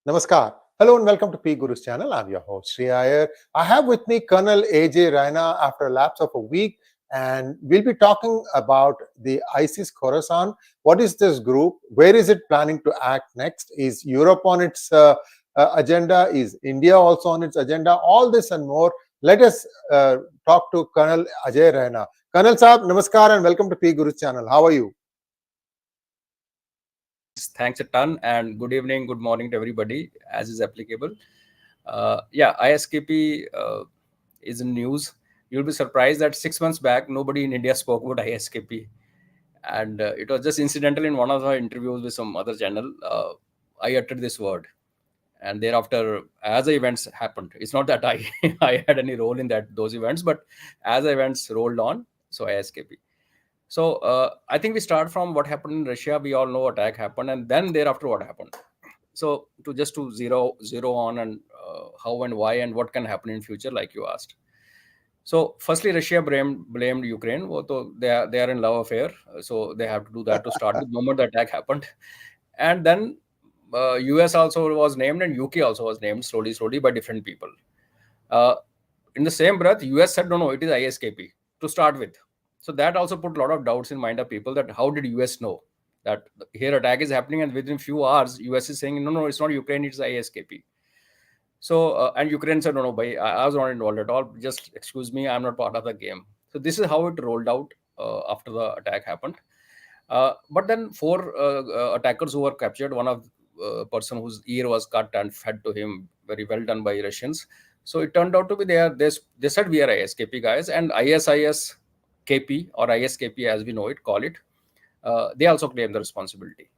Namaskar. Hello and welcome to PGurus channel. I'm your host Sree Iyer. I have with me Col Ajay Raina after a lapse of a week, and we'll be talking about the ISIS Khorasan. What is this group? Where is it planning to act next? Is Europe on its agenda? Is India also on its agenda? All this and more. Let us talk to Col Ajay Raina. Colonel Saab, Namaskar and welcome to PGurus channel. How are you? Thanks a ton, and good evening, good morning to everybody, as is applicable. ISKP is in news. You'll be surprised that 6 months back, nobody in India spoke about ISKP. And it was just incidental in one of the interviews with some other channel. I uttered this word. And thereafter, as the events happened, it's not that I, I had any role in those events, but as the events rolled on, so ISKP. So I think we start from what happened in Russia. We all know attack happened, and then thereafter what happened. So to zero on and how and why and what can happen in future, like you asked. So firstly, Russia blamed Ukraine. So they are in love affair, so they have to do that to start with. The moment the attack happened, and then US also was named, and UK also was named slowly by different people. In the same breath, US said no, it is ISKP to start with. So that also put a lot of doubts in mind of people that how did US know that here attack is happening, and within few hours US is saying no, it's not Ukraine, it's ISKP. So and Ukraine said no, I was not involved at all. Just excuse me, I'm not part of the game. So this is how it rolled out after the attack happened. But then four attackers who were captured, one of person whose ear was cut and fed to him, very well done by Russians. So it turned out to be they said we are ISKP guys, and ISIS KP or ISKP as we know it, call it, they also claim the responsibility.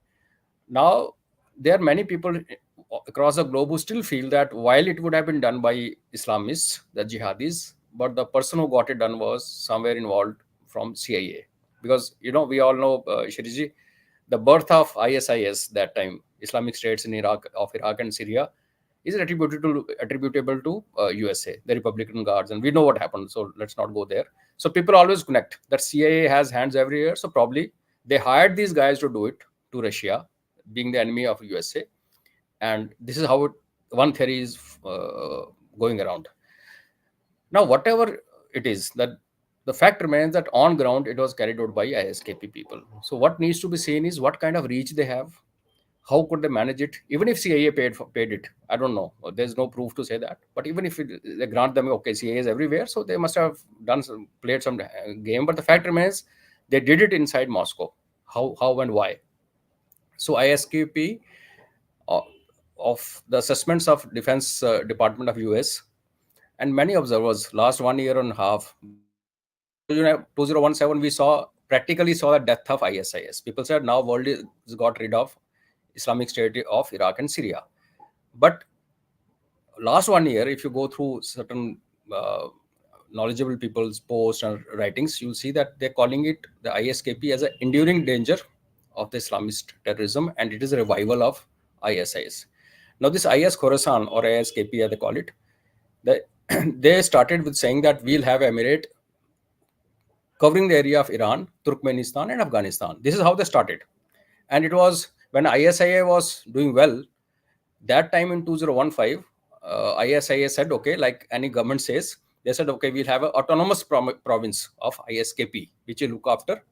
Now, there are many people across the globe who still feel that while it would have been done by Islamists, the jihadis, but the person who got it done was somewhere involved from CIA. Because, we all know, Shiriji, the birth of ISIS that time, Islamic States in Iraq and Syria, is attributable to USA, the Republican Guards, and we know what happened. So let's not go there. So people always connect that CIA has hands everywhere. So probably they hired these guys to do it to Russia, being the enemy of USA, and this is how one theory is going around. Now, whatever it is, that the fact remains that on ground it was carried out by ISKP people. So what needs to be seen is what kind of reach they have. How could they manage it? Even if CIA paid it, I don't know. There's no proof to say that. But even if they grant them, okay, CIA is everywhere, so they must have played some game. But the fact remains, they did it inside Moscow. How and why? So ISKP, of the assessments of Defense Department of US, and many observers, last 1 year and a half, 2017, we practically saw the death of ISIS. People said now world is got rid of Islamic State of Iraq and Syria. But last 1 year, if you go through certain knowledgeable people's posts and writings, you'll see that they're calling it, the ISKP, as an enduring danger of the Islamist terrorism, and it is a revival of ISIS. Now, this IS Khorasan, or ISKP as they call it, they started with saying that we'll have emirate covering the area of Iran, Turkmenistan, and Afghanistan. This is how they started. And it was when ISIS was doing well, that time in 2015, ISIS said, okay, like any government says, they said, okay, we'll have an autonomous province of ISKP, which will look after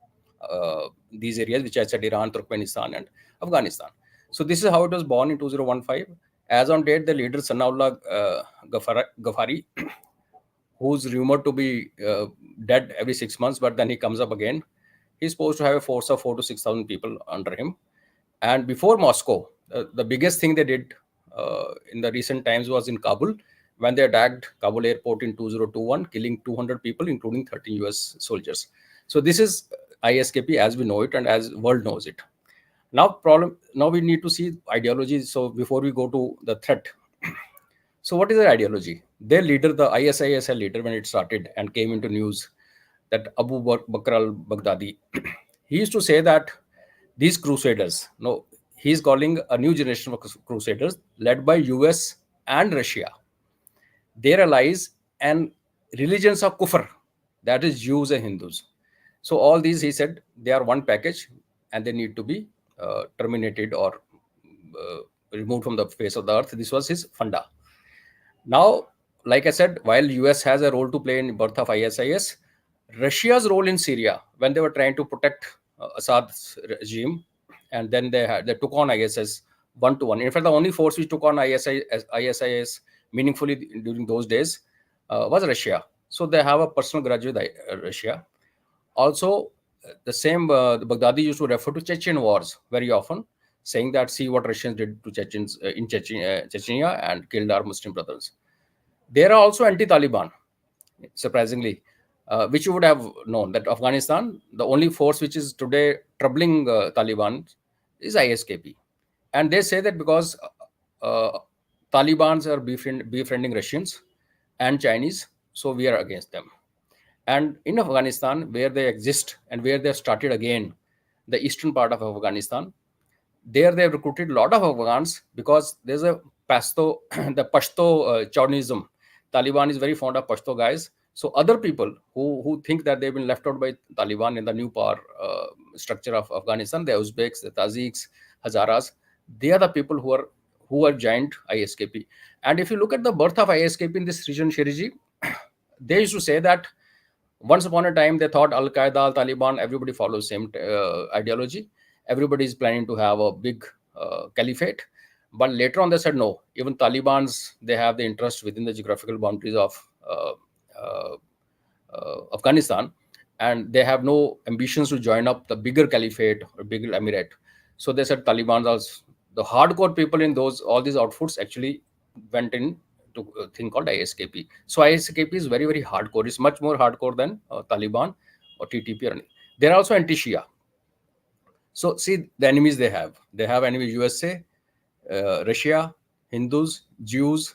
these areas, which I said, Iran, Turkmenistan, and Afghanistan. So this is how it was born in 2015. As on date, the leader, Sanallah Ghaffari, who's rumored to be dead every 6 months, but then he comes up again. He's supposed to have a force of 4,000 to 6,000 people under him. And before Moscow, the biggest thing they did in the recent times was in Kabul, when they attacked Kabul airport in 2021, killing 200 people, including 13 US soldiers. So this is ISKP as we know it and as world knows it. Now we need to see ideology. So before we go to the threat, so what is their ideology? Their leader, the ISIS leader, when it started and came into news, that Abu Bakr al-Baghdadi, he used to say that these crusaders, he's calling a new generation of crusaders led by US and Russia, their allies, and religions of kufr, that is Jews and Hindus. So all these, he said, they are one package and they need to be terminated or removed from the face of the earth. This was his funda. Now, like I said, while US has a role to play in birth of ISIS, Russia's role in Syria when they were trying to protect Assad's regime, and then they took on ISIS 1-1. In fact, the only force which took on ISIS meaningfully during those days was Russia. So they have a personal grudge with Russia. Also, the same the Baghdadi used to refer to Chechen wars very often, saying that see what Russians did to Chechens in Chechnya and killed our Muslim brothers. There are also anti-Taliban, surprisingly, which you would have known that Afghanistan, the only force which is today troubling Taliban is ISKP. And they say that because Talibans are befriending Russians and Chinese, so we are against them. And in Afghanistan, where they exist and where they have started again, the eastern part of Afghanistan, there they have recruited a lot of Afghans because there's a Pashto, the Pashto chauvinism. Taliban is very fond of Pashto guys. So other people who think that they've been left out by Taliban in the new power structure of Afghanistan, the Uzbeks, the Tajiks, Hazaras, they are the people who are joined ISKP. And if you look at the birth of ISKP in this region, Shiriji, they used to say that once upon a time they thought Al-Qaeda, Taliban, everybody follows same ideology. Everybody is planning to have a big caliphate. But later on they said no, even Talibans, they have the interest within the geographical boundaries of Afghanistan, and they have no ambitions to join up the bigger caliphate or bigger emirate. So they said Taliban are the hardcore people in all these outfits actually went in to a thing called ISKP. So ISKP is very, very hardcore. It's much more hardcore than Taliban or TTP or anything. They're also anti-Shia. So see the enemies they have. They have enemies USA, Russia, Hindus, Jews,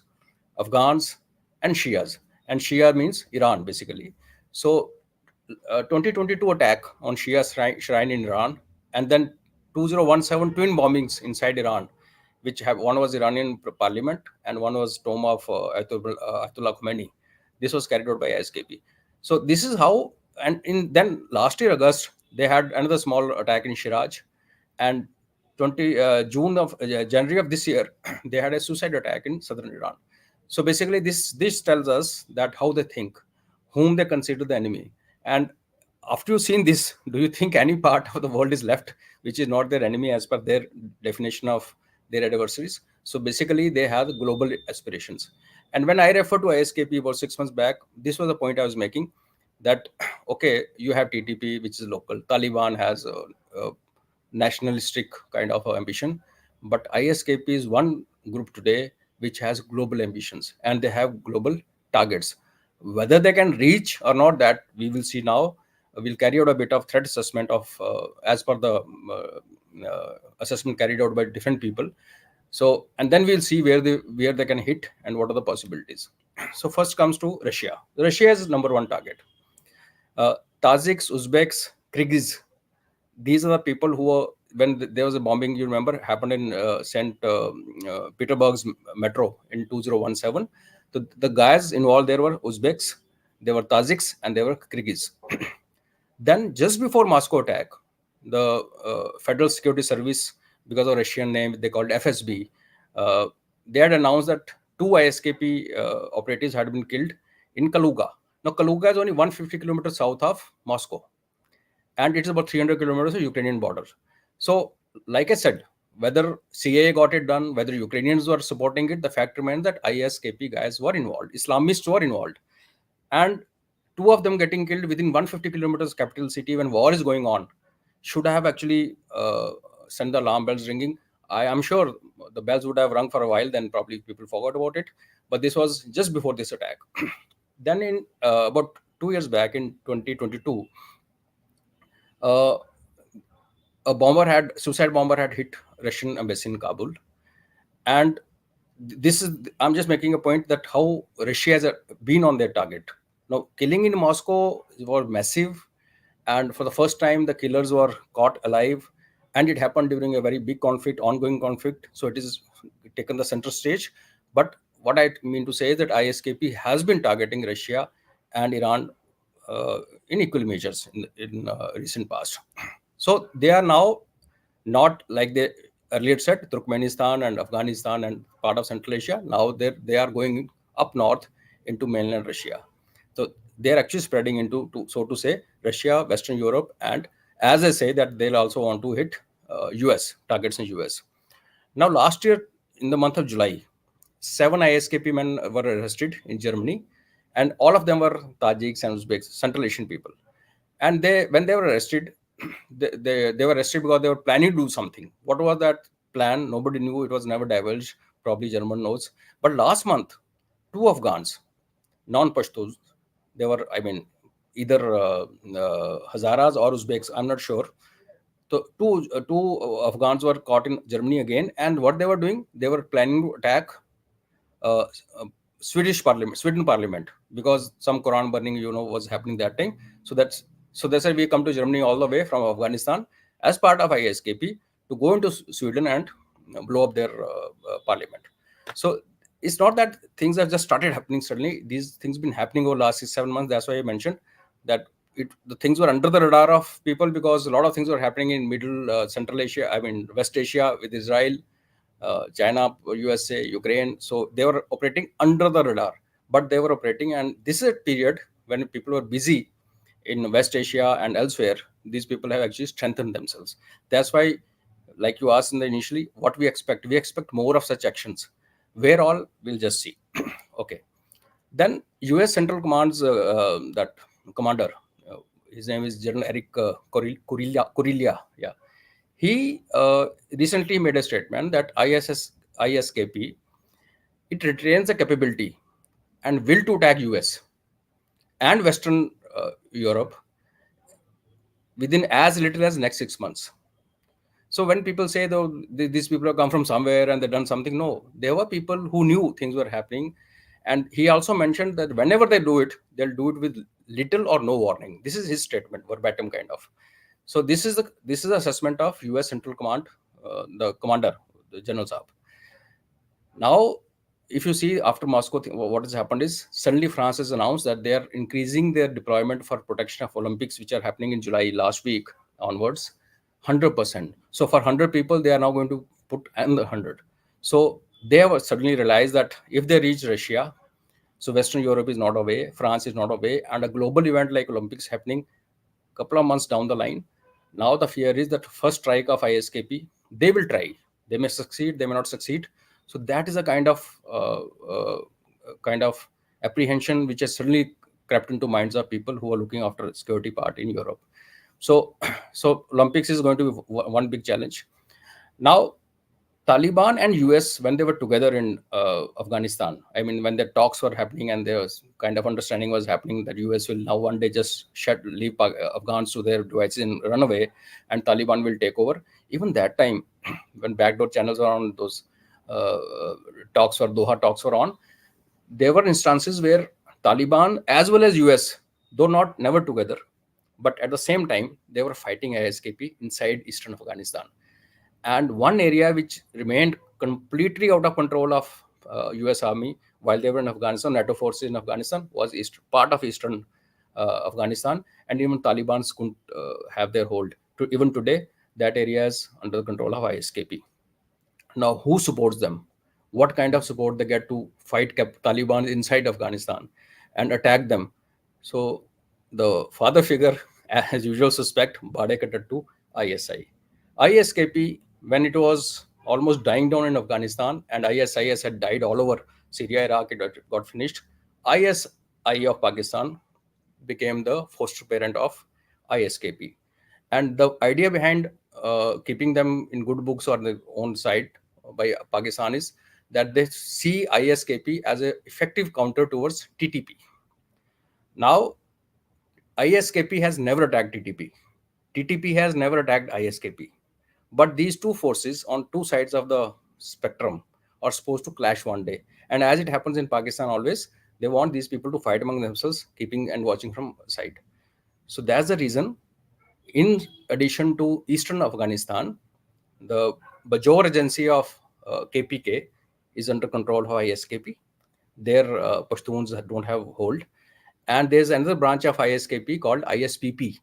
Afghans, and Shias. And Shia means Iran, basically. So 2022 attack on Shia shrine in Iran, and then 2017 twin bombings inside Iran, which have one was Iranian parliament and one was tomb of Ayatollah Khomeini. This was carried out by ISKP. So this is how, and then last year August they had another small attack in Shiraz, and January of this year they had a suicide attack in southern Iran. So basically this tells us that how they think, whom they consider the enemy. And after you've seen this, do you think any part of the world is left which is not their enemy as per their definition of their adversaries? So basically they have global aspirations. And when I refer to ISKP about 6 months back, this was the point I was making, that okay, you have TTP, which is local. Taliban has a nationalistic kind of ambition, but ISKP is one group today which has global ambitions, and they have global targets. Whether they can reach or not, that we will see now. We'll carry out a bit of threat assessment of as per the assessment carried out by different people. So, and then we'll see where they can hit and what are the possibilities. So first comes to Russia. Russia is number one target. Tajiks, Uzbeks, Kyrgyz. These are the people who are, when there was a bombing, you remember, happened in St. Petersburg's metro in 2017. The guys involved there were Uzbeks, they were Tajiks, and they were Kyrgyz. Then just before Moscow attack, the Federal Security Service, because of Russian name, they called FSB, they had announced that 2 ISKP operatives had been killed in Kaluga. Now, Kaluga is only 150 kilometers south of Moscow, and it's about 300 kilometers of Ukrainian border. So, like I said, whether CIA got it done, whether Ukrainians were supporting it, the fact remains that ISKP guys were involved, Islamists were involved. And 2 of them getting killed within 150 kilometers capital city when war is going on should have actually sent the alarm bells ringing. I am sure the bells would have rung for a while, then probably people forgot about it. But this was just before this attack. Then in about 2 years back in 2022, a suicide bomber had hit Russian embassy in Kabul. And this is, I'm just making a point that how Russia has been on their target. Now, killing in Moscow was massive. And for the first time, the killers were caught alive. And it happened during a very big conflict, ongoing conflict. So it is taken the center stage. But what I mean to say is that ISKP has been targeting Russia and Iran in equal measures in recent past. So they are now not like they earlier said, Turkmenistan and Afghanistan and part of Central Asia. Now they are going up north into mainland Russia. So they're actually spreading into, so to say, Russia, Western Europe, and as I say that they'll also want to hit US, targets in US. Now, last year in the month of July, 7 ISKP men were arrested in Germany, and all of them were Tajiks and Uzbeks, Central Asian people. And when they were arrested, they were arrested because they were planning to do something. What was that plan? Nobody knew. It was never divulged. Probably German knows. But last month, 2 Afghans, non-Pashtuns, they were, I mean, either Hazaras or Uzbeks, I'm not sure. So two Afghans were caught in Germany again, and what they were doing, they were planning to attack uh, Sweden Parliament, because some Quran burning, was happening that time. So that's why we come to Germany all the way from Afghanistan as part of ISKP to go into Sweden and blow up their parliament. So it's not that things have just started happening suddenly. These things been happening over the last 6-7 months. That's why I mentioned that the things were under the radar of people, because a lot of things were happening in Middle Central Asia, I mean West Asia, with Israel, China, USA, Ukraine. So they were operating under the radar, but they were operating. And this is a period when people were busy in West Asia and elsewhere. These people have actually strengthened themselves. That's why, like you asked initially, what we expect more of such actions. Where all, we'll just see. Okay. Then US Central Command's that commander, his name is General Eric Kurilla. Yeah. He recently made a statement that ISKP, it retains the capability and will to attack US and Western Europe within as little as next 6 months. So when people say, though, these people have come from somewhere and they've done something, no, there were people who knew things were happening. And he also mentioned that whenever they do it, they'll do it with little or no warning. This is his statement, verbatim kind of. So this is the assessment of US Central Command, the commander, the General Saab. Now, if you see after Moscow, what has happened is suddenly France has announced that they are increasing their deployment for protection of Olympics, which are happening in July last week onwards, 100%. So for 100 people, they are now going to put another 100. So they have suddenly realized that if they reach Russia, so Western Europe is not away, France is not away, and a global event like Olympics happening a couple of months down the line. Now the fear is that first strike of ISKP, they will try. They may succeed, they may not succeed. So that is a kind of apprehension which has suddenly crept into minds of people who are looking after security part in Europe. So Olympics is going to be one big challenge. Now, Taliban and US, when they were together in Afghanistan, I mean, when the talks were happening and there was kind of understanding was happening that US will now one day just leave Afghans to their devices and run away, and Taliban will take over. Even that time, when backdoor channels were on, those Doha talks were on, there were instances where Taliban as well as US, though never together, but at the same time, they were fighting ISKP inside eastern Afghanistan. And one area which remained completely out of control of US Army while they were in Afghanistan, NATO forces in Afghanistan, was part of eastern Afghanistan, and even Taliban couldn't have their hold. Even today, that area is under the control of ISKP. Now, who supports them? What kind of support they get to fight Taliban inside Afghanistan and attack them? So the father figure, as usual suspect, 𝗣𝗽𝗿 ISI. ISKP, when it was almost dying down in Afghanistan and ISIS had died all over Syria, Iraq, it got finished, ISI of Pakistan became the foster parent of ISKP. And the idea behind keeping them in good books or their own side by Pakistan is that they see ISKP as an effective counter towards TTP. Now, ISKP has never attacked TTP. TTP has never attacked ISKP. But these two forces on two sides of the spectrum are supposed to clash one day. And as it happens in Pakistan always, they want these people to fight among themselves, keeping and watching from side. So that's the reason. In addition to eastern Afghanistan, the Bajour agency of KPK is under control of ISKP. Their Pashtuns don't have hold. And there's another branch of ISKP called ISPP.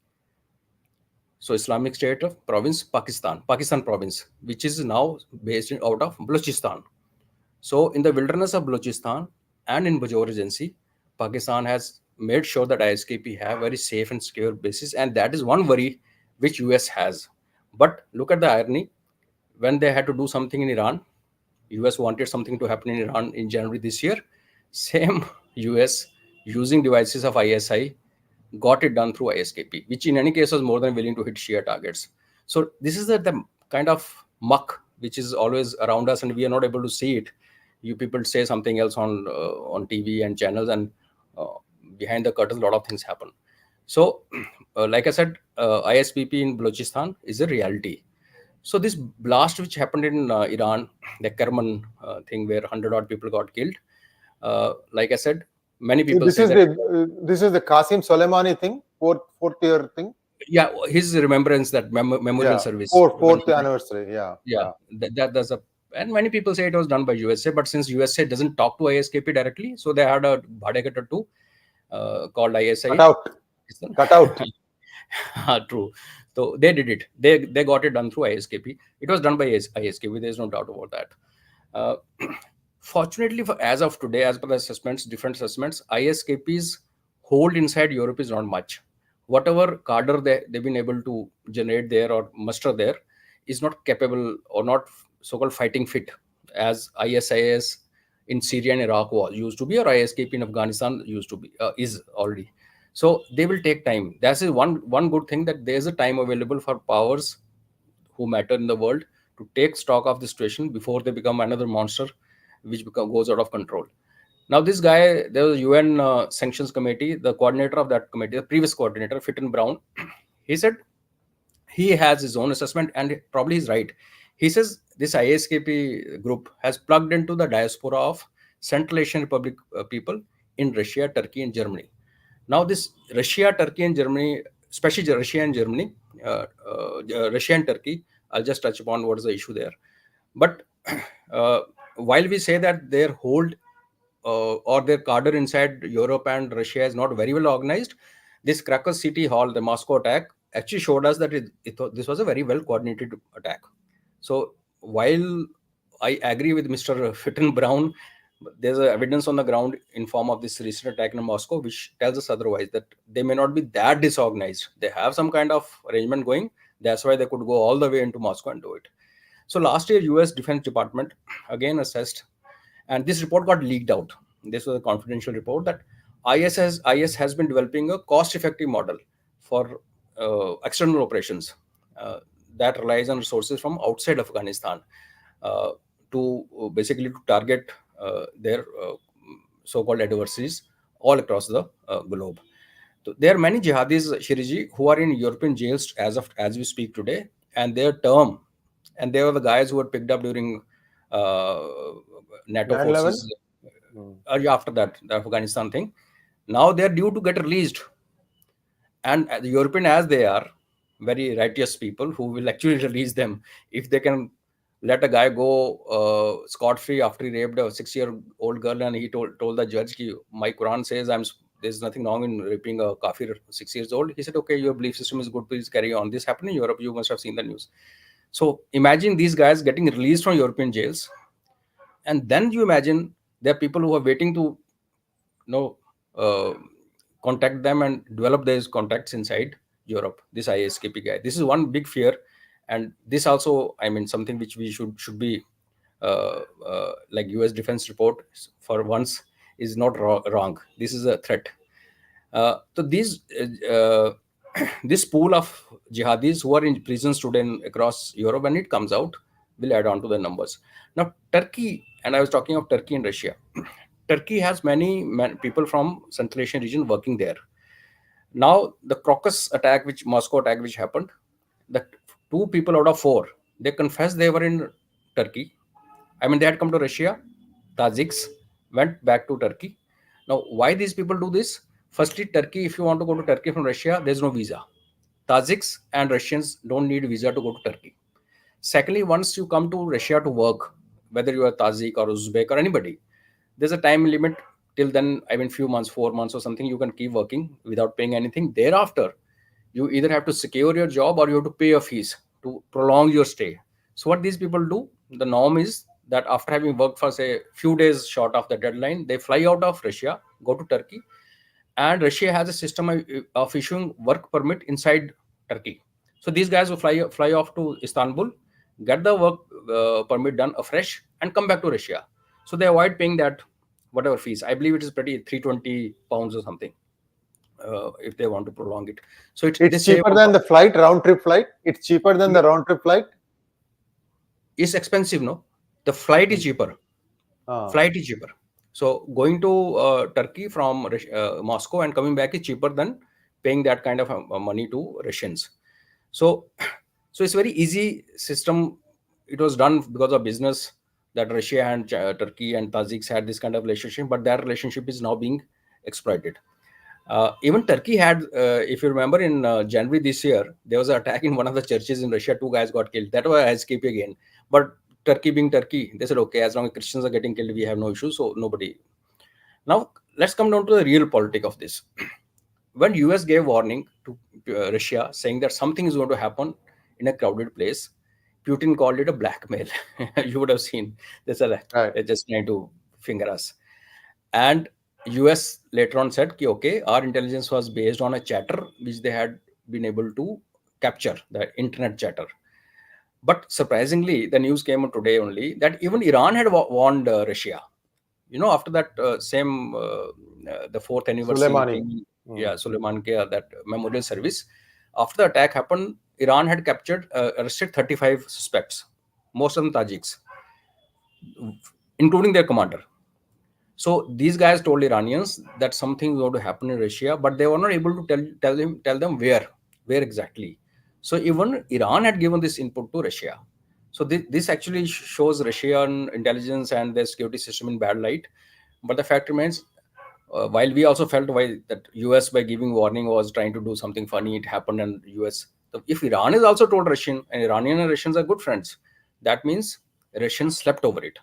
So Islamic State of province Pakistan province, which is now based out of Balochistan. So in the wilderness of Balochistan and in Bajaur Agency, Pakistan has made sure that ISKP have very safe and secure bases, and that is one worry which US has. But look at the irony: when they had to do something in Iran, US wanted something to happen in Iran in January this year. Same US using devices of ISI got it done through ISKP, which in any case was more than willing to hit Shia targets. So this is the kind of muck which is always around us, and we are not able to see it. You people say something else on TV and channels, and behind the curtains, a lot of things happen. So, like I said, ISPP in Balochistan is a reality. So this blast which happened in Iran, the Kerman thing where 100 odd people got killed, like I said, many people This say is that this is the Qasim Soleimani thing, fourth year thing. yeah, his remembrance, that memorial Yeah, service, fourth anniversary. Yeah, yeah, that's a, and many people say it was done by USA, but since USA doesn't talk to ISKP directly, so they had a 𝗣𝗬𝗏 too, called ISI. cut out. True. So they did it. They got it done through ISKP. It was done by ISKP. There's no doubt about that. Uh, Fortunately, as of today, as per the assessments, different assessments, ISKP's hold inside Europe is not much. Whatever cadre they've been able to generate there or muster there is not capable or not so-called fighting fit as ISIS in Syria and Iraq was used to be, or ISKP in Afghanistan used to be, is already. So they will take time. That's one good thing, that there's a time available for powers who matter in the world to take stock of the situation before they become another monster which goes out of control. Now this guy, there was a UN sanctions committee, the coordinator of that committee, the previous coordinator, 𝗏𝗏𝗏, he said he has his own assessment, and probably he's right. He says this ISKP group has plugged into the diaspora of Central Asian Republic people in Russia, Turkey, and Germany. Now this Russia, Turkey, and Germany, especially Russia and Germany, Russia and Turkey, I'll just touch upon what is the issue there. But while we say that their hold or their cadre inside Europe and Russia is not very well organized, this Krakow City Hall, the Moscow attack, actually showed us that this was a very well coordinated attack. So while I agree with Mr. 𝗏𝗏𝗏, there's evidence on the ground in form of this recent attack in Moscow which tells us otherwise, that they may not be that disorganized. They have some kind of arrangement going. That's why they could go all the way into Moscow and do it. So last year, US Defense Department again assessed, and this report got leaked out. This was a confidential report, that IS has been developing a cost-effective model for external operations that relies on resources from outside Afghanistan to basically to target their so-called adversaries all across the globe. So there are many jihadis, Shiriji, who are in European jails as we speak today, and their term, and they were the guys who were picked up during NATO 9/11? forces after that, the Afghanistan thing. Now they're due to get released, and the European, as they are very righteous people who will actually release them if they can let a guy go scot-free after he raped a 6-year-old girl, and he told the judge, my Quran says there's nothing wrong in raping a kafir 6 years old. He said, okay, your belief system is good, please carry on. This happened in Europe. You must have seen the news. So imagine these guys getting released from European jails, and then you imagine there are people who are waiting to contact them and develop those contacts inside Europe. This ISKP guy. This is one big fear, and this also, I mean, something which we should be like US Defense report for once is not wrong. This is a threat. So this pool of jihadis who are in prisons today across Europe, when it comes out, will add on to the numbers. Now, Turkey, and I was talking of Turkey and Russia. Turkey has many people from Central Asian region working there. Now, the Crocus attack, Moscow attack, which happened, the 2 people out of 4, they confessed they were in Turkey. I mean, they had come to Russia. Tajiks went back to Turkey. Now, why these people do this? Firstly, Turkey, if you want to go to Turkey from Russia, there's no visa. Tajiks and Russians don't need visa to go to Turkey. Secondly, once you come to Russia to work, whether you are Tajik or Uzbek or anybody, there's a time limit. Till then, I mean, few months, 4 months or something, you can keep working without paying anything. Thereafter, you either have to secure your job or you have to pay a fees to prolong your stay. So what these people do, the norm is that after having worked for say few days short of the deadline, they fly out of Russia, go to Turkey, and Russia has a system of issuing work permit inside Turkey. So these guys will fly off to Istanbul, get the work permit done afresh, and come back to Russia. So they avoid paying that whatever fees. I believe it is pretty £320 or something if they want to prolong it. So they It's save cheaper on than the flight, round trip flight. It's cheaper than the round trip flight. It's expensive, no? The flight is cheaper. Flight is cheaper. So going to Turkey from Moscow and coming back is cheaper than paying that kind of money to Russians. So it's very easy system. It was done because of business that Russia and Turkey and Tajiks had this kind of relationship, but that relationship is now being exploited. Even Turkey had, if you remember, in January this year, there was an attack in one of the churches in Russia. 2 guys got killed. That was ISKP again. But Turkey being Turkey, they said, okay, as long as Christians are getting killed, we have no issue. So nobody. Now, let's come down to the real politics of this. When US gave warning to Russia saying that something is going to happen in a crowded place, Putin called it a blackmail. You would have seen. They said, they're just trying to finger us. And US later on said, okay, our intelligence was based on a chatter which they had been able to capture, the internet chatter. But surprisingly, the news came out today only that even Iran had warned Russia. After that the 4th anniversary, Soleimani, that memorial service, after the attack happened, Iran had arrested 35 suspects, most of them Tajiks, including their commander. So these guys told Iranians that something was going to happen in Russia, but they were not able to tell them where exactly. So even Iran had given this input to Russia. So this actually shows Russian intelligence and their security system in bad light. But the fact remains, while we also felt that US by giving warning was trying to do something funny, it happened, and US. So if Iran is also told Russian, and Iranian and Russians are good friends, that means Russians slept over it.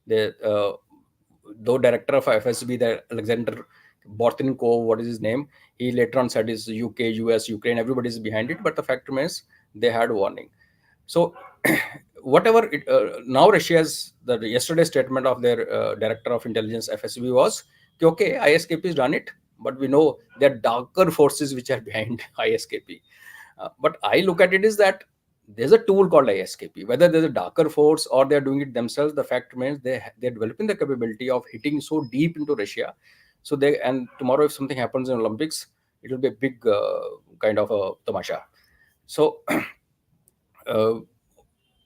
Though director of FSB, the Alexander 𝗣𝗬𝗂𝘁, what is his name? He later on said is UK, US, Ukraine, everybody is behind it. But the fact remains, they had warning. So whatever now Russia's yesterday's statement of their director of intelligence FSB was, okay, ISKP has done it, but we know there are darker forces which are behind ISKP. But I look at it is that there's a tool called ISKP. Whether there's a darker force or they're doing it themselves, the fact remains they're developing the capability of hitting so deep into Russia. So and tomorrow if something happens in Olympics, it will be a big kind of a tamasha. So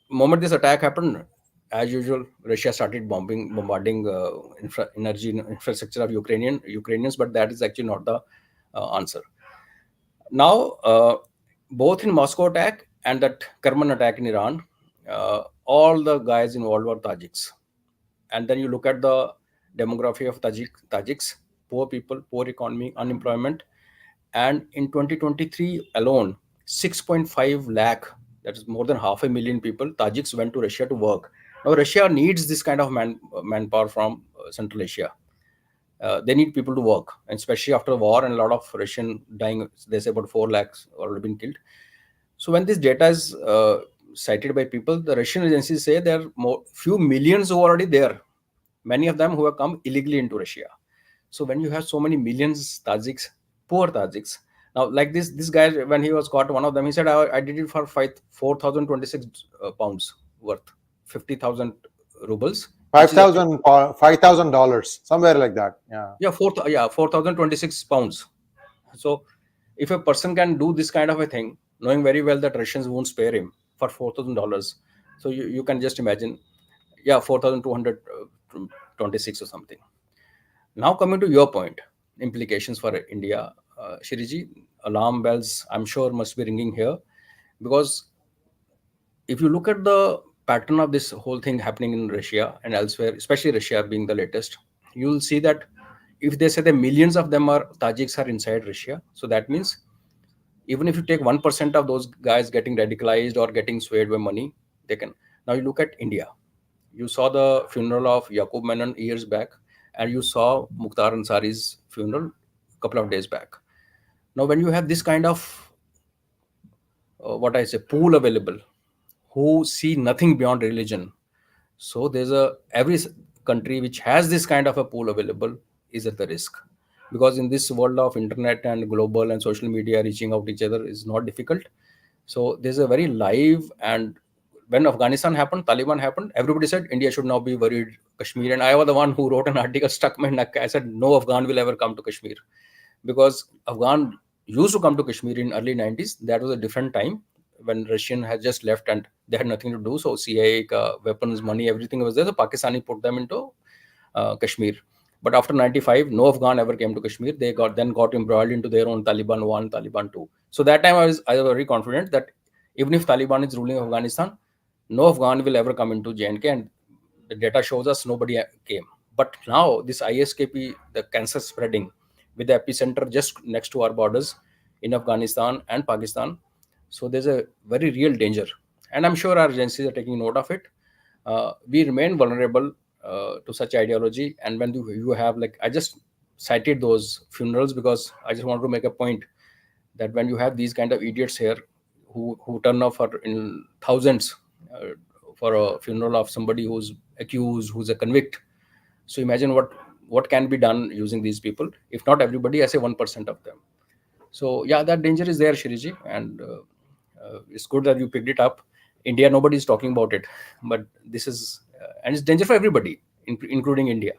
moment this attack happened, as usual, Russia started bombarding energy infrastructure of Ukrainians, but that is actually not the answer. Now, both in Moscow attack and that Kerman attack in Iran, all the guys involved were Tajiks. And then you look at the demography of Tajiks, poor people, poor economy, unemployment. And in 2023 alone, 6.5 lakh, that is more than 500,000 people, Tajiks went to Russia to work. Now, Russia needs this kind of manpower from Central Asia. They need people to work, and especially after the war and a lot of Russian dying. They say about 4 lakhs already been killed. So when this data is cited by people, the Russian agencies say there are few millions who are already there. Many of them who have come illegally into Russia. So when you have so many millions Tajiks, poor Tajiks. Now, like this guy, when he was caught, one of them, he said, I did it for 4,026 pounds worth, 50,000 rubles. $5,000, somewhere like that. Yeah, 4,026 pounds. So if a person can do this kind of a thing, knowing very well that Russians won't spare him for $4,000, so you can just imagine, 4,226 or something. Now coming to your point, implications for India, Shreeji, alarm bells I'm sure must be ringing here, because if you look at the pattern of this whole thing happening in Russia and elsewhere, especially Russia being the latest, you will see that if they say that millions of them are Tajiks are inside Russia, so that means even if you take 1% of those guys getting radicalized or getting swayed by money, they can. Now you look at India. You saw the funeral of Yaqub Menon years back, and you saw Mukhtar Ansari's funeral a couple of days back. Now, when you have this kind of what I say, pool available, who see nothing beyond religion. So there's a country which has this kind of a pool available is at the risk, because in this world of internet and global and social media, reaching out each other is not difficult. So there's a very live, and when Afghanistan happened, Taliban happened, everybody said India should now be worried Kashmir, and I was the one who wrote an article, stuck my neck. I said no Afghan will ever come to Kashmir, because Afghan used to come to Kashmir in early 90s. That was a different time when Russian had just left and they had nothing to do. So CIA, weapons, money, everything was there. So Pakistani put them into Kashmir. But after 95, no Afghan ever came to Kashmir. They got embroiled into their own Taliban 1, Taliban 2. So that time I was very confident that even if Taliban is ruling Afghanistan, no Afghan will ever come into J&K, and the data shows us nobody came. But now this ISKP, the cancer spreading, with the epicenter just next to our borders in Afghanistan and Pakistan. So there's a very real danger, and I'm sure our agencies are taking note of it. We remain vulnerable to such ideology, and when you have, like, I just cited those funerals because I just want to make a point that when you have these kind of idiots here who turn up for in thousands for a funeral of somebody who's accused, who's a convict. So imagine what can be done using these people. If not everybody, I say 1% of them. So yeah, that danger is there, Shiriji, and it's good that you picked it up. India, nobody is talking about it, but this is and it's danger for everybody, including India.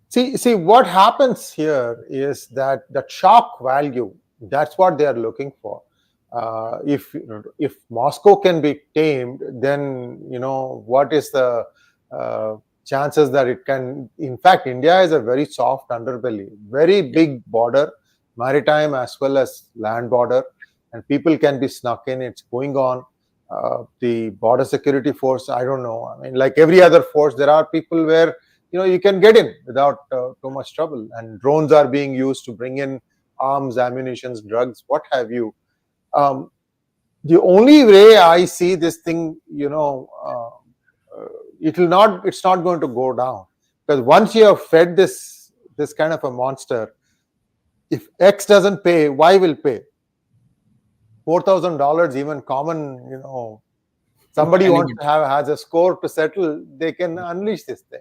See, what happens here is that shock value, that's what they are looking for. If Moscow can be tamed, then what is the chances that it can? In fact, India is a very soft underbelly, very big border, maritime as well as land border, and people can be snuck in. It's going on. The border security force, I don't know. I mean, like every other force, there are people where you can get in without too much trouble, and drones are being used to bring in arms, ammunitions, drugs, what have you. The only way I see this thing, it's not going to go down, because once you have fed this kind of a monster, if X doesn't pay, Y will pay. $4,000, even common, somebody has a score to settle, they can unleash this thing.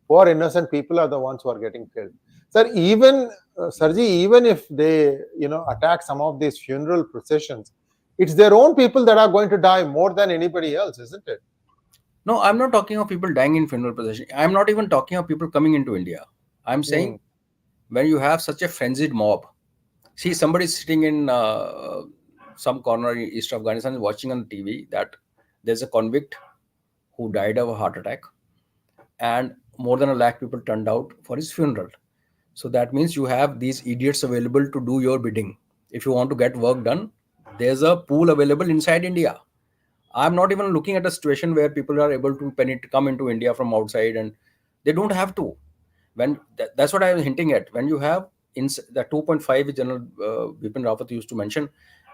Poor innocent people are the ones who are getting killed. Sir, even Sirji, even if they attack some of these funeral processions, it's their own people that are going to die more than anybody else, isn't it? No, I'm not talking of people dying in funeral procession. I'm not even talking of people coming into India. I'm saying when you have such a frenzied mob, see somebody sitting in some corner in East Afghanistan is watching on TV that there's a convict who died of a heart attack, and more than 1 lakh people turned out for his funeral. So that means you have these idiots available to do your bidding. If you want to get work done, there's a pool available inside India. I'm not even looking at a situation where people are able to come into India from outside, and they don't have to. That's what I was hinting at. When you have in the 2.5, which General Bipin Rawat used to mention,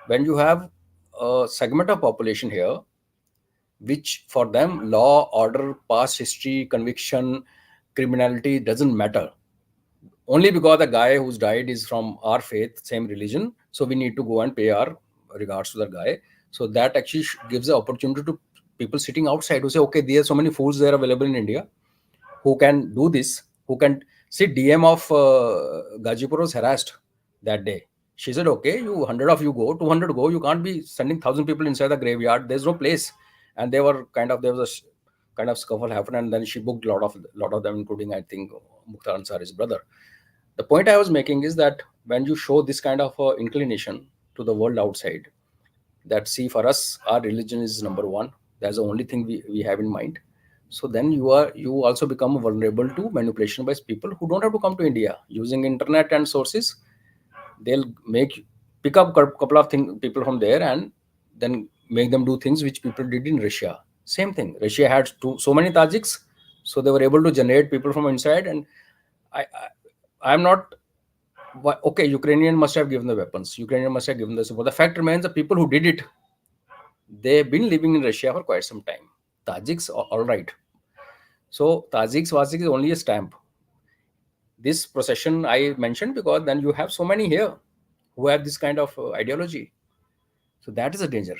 when you have a segment of population here, which for them law, order, past history, conviction, criminality doesn't matter. Only because the guy who's died is from our faith, same religion, so we need to go and pay our regards to that guy. So that actually gives the opportunity to people sitting outside who say, okay, there are so many fools there available in India who can do this, who can see. DM of Gazipur was harassed that day. She said, okay, 100 of you go, 200 go, you can't be sending 1,000 people inside the graveyard, there's no place. And there was a kind of scuffle happened, and then she booked a lot of them, including, I think, Mukhtar Ansari's brother. The point I was making is that when you show this kind of inclination to the world outside, that see, for us, our religion is number one, that's the only thing we have in mind. So then you also become vulnerable to manipulation by people who don't have to come to India. Using internet and sources, they'll pick up a couple of people from there, and then make them do things which people did in Russia. Same thing. Russia had so many Tajiks, so they were able to generate people from inside. And I'm not. Okay, Ukrainian must have given the weapons. Ukrainian must have given the support. The fact remains, the people who did it, they've been living in Russia for quite some time. Tajiks, all right. So Tajiks is only a stamp. This procession I mentioned because then you have so many here who have this kind of ideology. So that is a danger.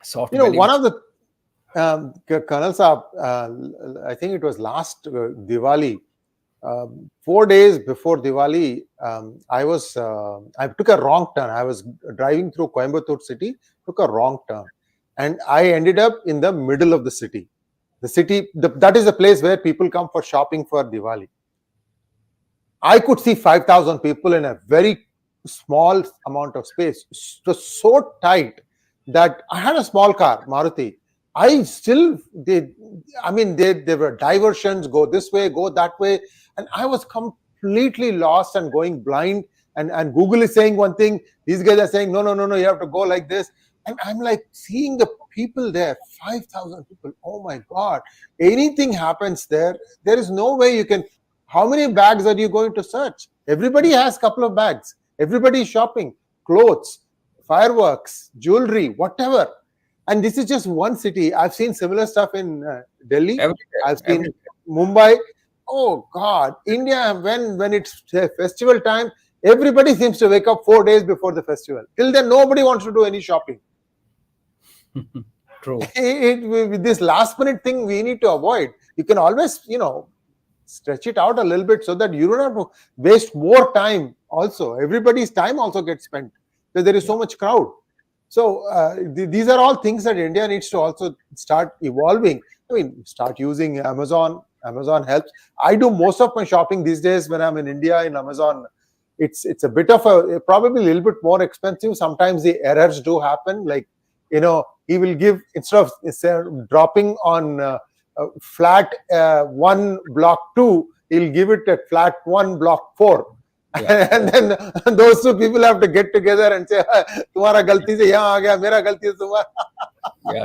Soft You know, belly. one of the Colonel Saab, I think it was last Diwali, 4 days before Diwali, I took a wrong turn. I was driving through Coimbatore city, took a wrong turn, and I ended up in the middle of the city. The city, that is the place where people come for shopping for Diwali. I could see 5,000 people in a very small amount of space. It was so tight that I had a small car, Maruti. I still did. I mean, there were diversions, go this way, go that way, and I was completely lost and going blind. And Google is saying one thing, these guys are saying no, you have to go like this. And I'm like seeing the people there, 5,000 people. Oh my God! Anything happens there, there is no way you can. How many bags are you going to search? Everybody has a couple of bags. Everybody is shopping, clothes, fireworks, jewelry, whatever. And this is just one city. I've seen similar stuff in Delhi. I've seen Mumbai. Oh God, India, when it's festival time, everybody seems to wake up 4 days before the festival. Till then, nobody wants to do any shopping. True. With this last minute thing, we need to avoid. You can always, stretch it out a little bit so that you don't have to waste more time. Also, everybody's time also gets spent because there is so much crowd. So these are all things that India needs to also start evolving. I mean, start using Amazon. Amazon helps. I do most of my shopping these days when I'm in India in Amazon. It's a bit of probably a little bit more expensive. Sometimes the errors do happen. Like, he will give, instead of dropping on flat 1 block 2, he'll give it at flat 1 block 4. Yeah. And then those two people have to get together and say, "Tumhara galti se yahan aa gaya, mera galti se tumhara." Yeah,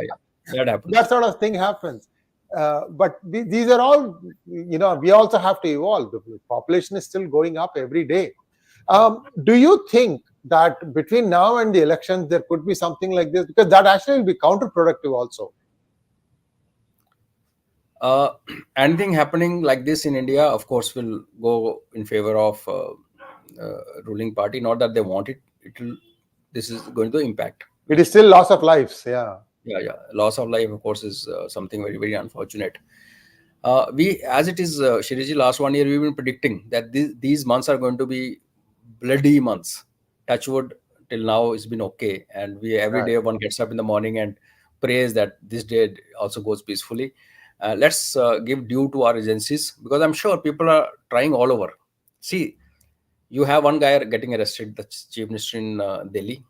that happens. That sort of thing happens. But these are all, we also have to evolve. The population is still going up every day. Do you think that between now and the elections there could be something like this? Because that actually will be counterproductive also. Anything happening like this in India, of course, will go in favor of ruling party. Not that they want it. This is going to impact. It is still loss of lives. Yeah. Loss of life, of course, is something very, very unfortunate. As it is, Shreeji, last 1 year we've been predicting that these months are going to be bloody months. Touchwood, till now it's been okay, and every day one gets up in the morning and prays that this day also goes peacefully. Let's give due to our agencies, because I'm sure people are trying all over. See, you have one guy getting arrested, the chief minister in Delhi.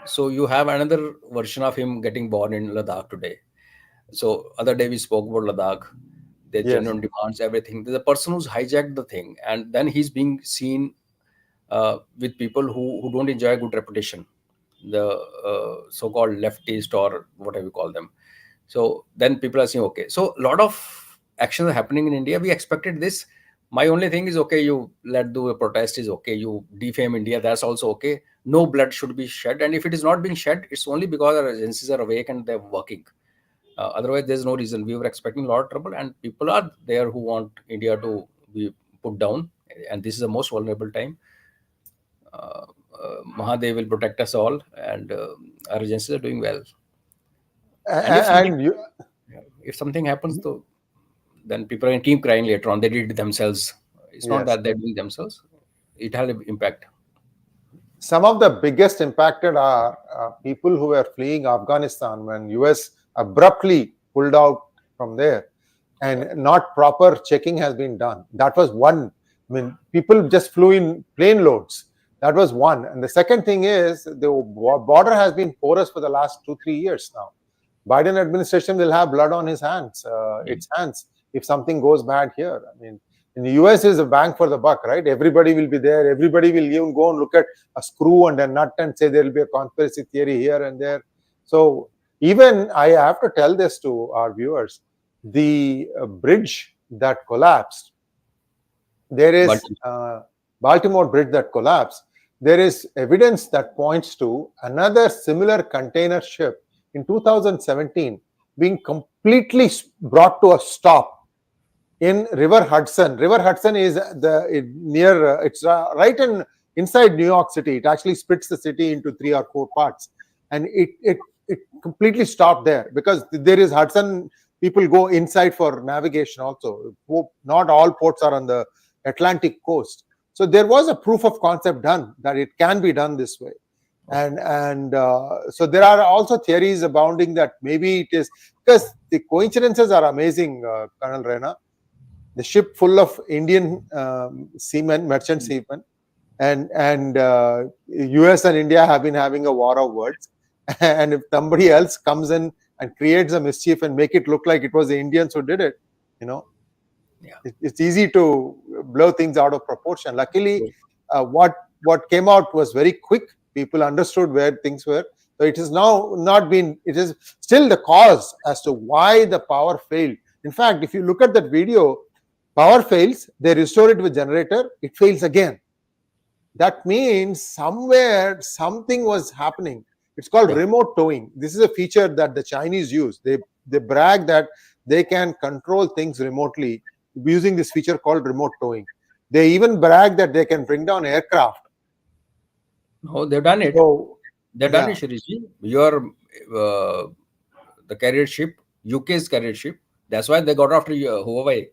So you have another version of him getting born in Ladakh today. So other day we spoke about Ladakh, their genuine demands, everything. There's a person who's hijacked the thing, and then he's being seen with people who don't enjoy a good reputation, the so-called leftist or whatever you call them. So then people are saying, okay. So a lot of actions are happening in India. We expected this. My only thing is, okay, you let do a protest is okay. You defame India, that's also okay. No blood should be shed. And if it is not being shed, it's only because our agencies are awake and they're working. Otherwise, there's no reason. We were expecting a lot of trouble, and people are there who want India to be put down. And this is the most vulnerable time. Mahadev will protect us all, and our agencies are doing well. And if something happens, though, then people can keep crying later on. They did it themselves. It's not that they're doing themselves. It had an impact. Some of the biggest impacted are people who were fleeing Afghanistan when US abruptly pulled out from there, and not proper checking has been done. That was one. I mean, people just flew in plane loads. That was one. And the second thing is the border has been porous for the last 2-3 years now. Biden administration will have blood on its hands if something goes bad here. I mean, in the US is a bang for the buck, right? Everybody will be there. Everybody will even go and look at a screw and a nut and say there will be a conspiracy theory here and there. So even I have to tell this to our viewers, the bridge that collapsed, there is Baltimore bridge that collapsed. There is evidence that points to another similar container ship in 2017 being completely brought to a stop in River Hudson. River Hudson is inside New York City. It actually splits the city into 3 or 4 parts. and it completely stopped there, because there is Hudson. People go inside for navigation also. Not all ports are on the Atlantic coast. So there was a proof of concept done that it can be done this way. And so there are also theories abounding that maybe it is, because the coincidences are amazing, Colonel Raina. The ship full of Indian seamen, merchant seamen, and US and India have been having a war of words. And if somebody else comes in and creates a mischief and make it look like it was the Indians who did it, it's easy to blow things out of proportion. Luckily, what came out was very quick. People understood where things were. So it has now not been, it is still the cause as to why the power failed. In fact, if you look at that video, power fails, they restore it with generator, it fails again. That means somewhere something was happening. It's called remote towing. This is a feature that the Chinese use. They brag that they can control things remotely using this feature called remote towing. They even brag that they can bring down aircraft. No, they've done it. So, they've done it, Shirishi. Your the carrier ship, UK's carrier ship. That's why they got after Huawei.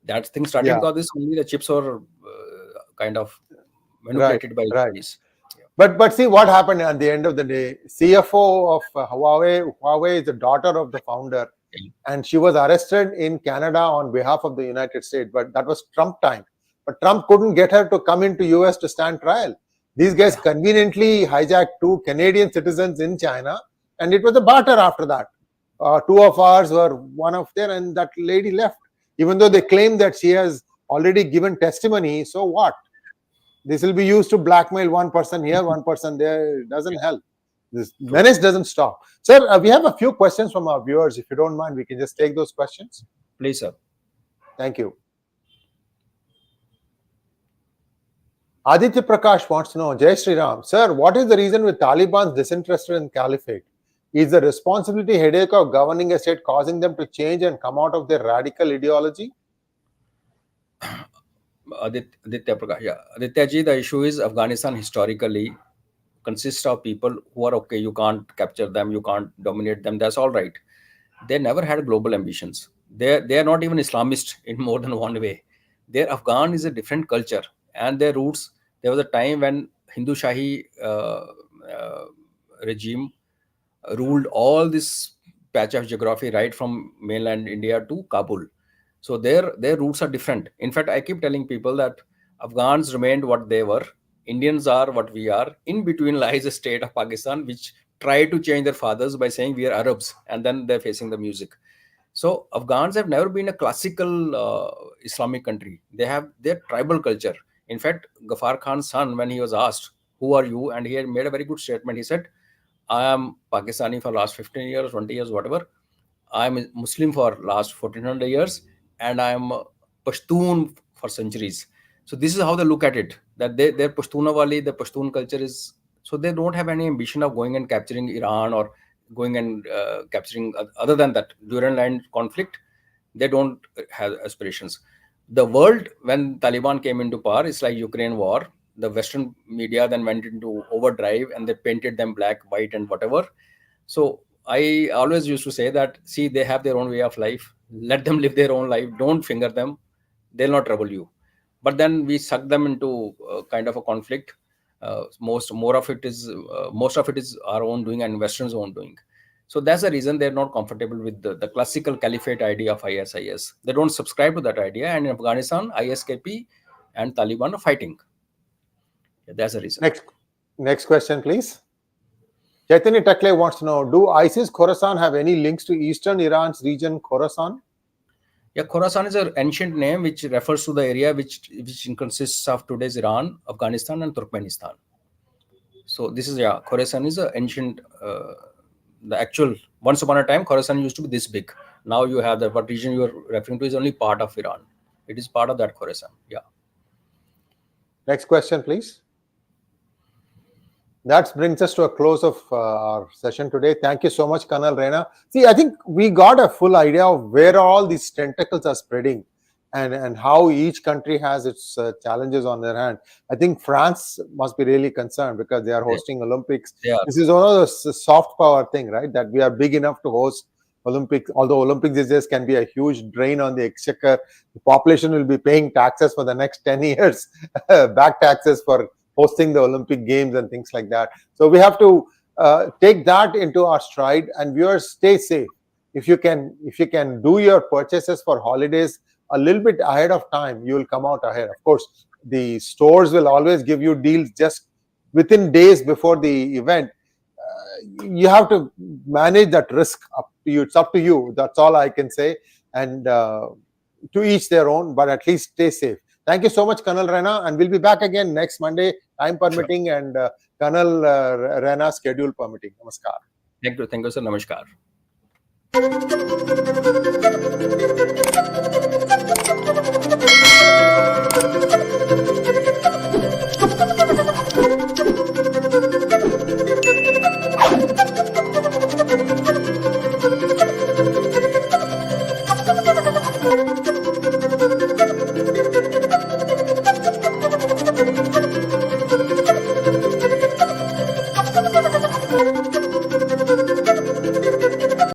That thing started because this only the chips were kind of manipulated by Chinese. But see what happened at the end of the day. CFO of Huawei is the daughter of the founder, and she was arrested in Canada on behalf of the United States. But that was Trump time. But Trump couldn't get her to come into US to stand trial. These guys conveniently hijacked 2 Canadian citizens in China, and it was a barter after that. 2 of ours were one of there, and that lady left. Even though they claim that she has already given testimony, so what? This will be used to blackmail one person here, one person there. It doesn't help. This menace doesn't stop. Sir, we have a few questions from our viewers. If you don't mind, we can just take those questions. Please, sir. Thank you. Aditya Prakash wants to know, Jai Sri Ram, sir, what is the reason with Taliban's disinterest in caliphate? Is the responsibility headache of governing a state causing them to change and come out of their radical ideology? Aditya Prakash, Aditya ji, the issue is Afghanistan historically consists of people who are okay, you can't capture them, you can't dominate them, that's all right. They never had global ambitions. They are not even Islamist in more than one way. Their Afghan is a different culture, and their roots, there was a time when Hindu Shahi regime ruled all this patch of geography right from mainland India to Kabul. So their roots are different. In fact, I keep telling people that Afghans remained what they were. Indians are what we are. In between lies a state of Pakistan, which tried to change their fathers by saying we are Arabs, and then they're facing the music. So Afghans have never been a classical Islamic country. They have their tribal culture. In fact, Ghaffar Khan's son, when he was asked, who are you? And he had made a very good statement. He said, I am Pakistani for last 15 years, 20 years, whatever. I am a Muslim for last 1400 years. And I am Pashtun for centuries. So this is how they look at it, that their Pashtunawali, the Pashtun culture is, so they don't have any ambition of going and capturing Iran or going and capturing, other than that, Durand Line conflict, they don't have aspirations. The world, when Taliban came into power, it's like Ukraine war. The Western media then went into overdrive and they painted them black, white, and whatever. So I always used to say that, see, they have their own way of life. Let them live their own life. Don't finger them. They'll not trouble you. But then we suck them into kind of a conflict. Most of it is our own doing and Western's own doing. So that's the reason they're not comfortable with the classical caliphate idea of ISIS. They don't subscribe to that idea. And in Afghanistan, ISKP and Taliban are fighting. That's the reason. Next question, please. Chaitanya Takle wants to know, do ISIS Khorasan have any links to eastern Iran's region Khorasan? Yeah, Khorasan is an ancient name which refers to the area which consists of today's Iran, Afghanistan, and Turkmenistan. So this is, Khorasan is an ancient, the actual, once upon a time, Khorasan used to be this big. Now you have what region you are referring to is only part of Iran. It is part of that Khorasan, Next question, please. That brings us to a close of our session today. Thank you so much, Colonel Raina. See, I think we got a full idea of where all these tentacles are spreading. and how each country has its challenges on their hand. I think France must be really concerned because they are hosting Olympics. Yeah. This is one of those soft power thing, right? That we are big enough to host Olympics. Although Olympics these days can be a huge drain on the exchequer, the population will be paying taxes for the next 10 years, back taxes for hosting the Olympic Games and things like that. So we have to take that into our stride. And viewers, stay safe. If you can do your purchases for holidays a little bit ahead of time, you will come out ahead. Of course, the stores will always give you deals just within days before the event. You have to manage that risk up to you. It's up to you. That's all I can say. And to each their own, but at least stay safe. Thank you so much, Colonel Raina, and we'll be back again next Monday, time permitting, and Colonel Raina's schedule permitting. Namaskar. Thank you, sir. Namaskar.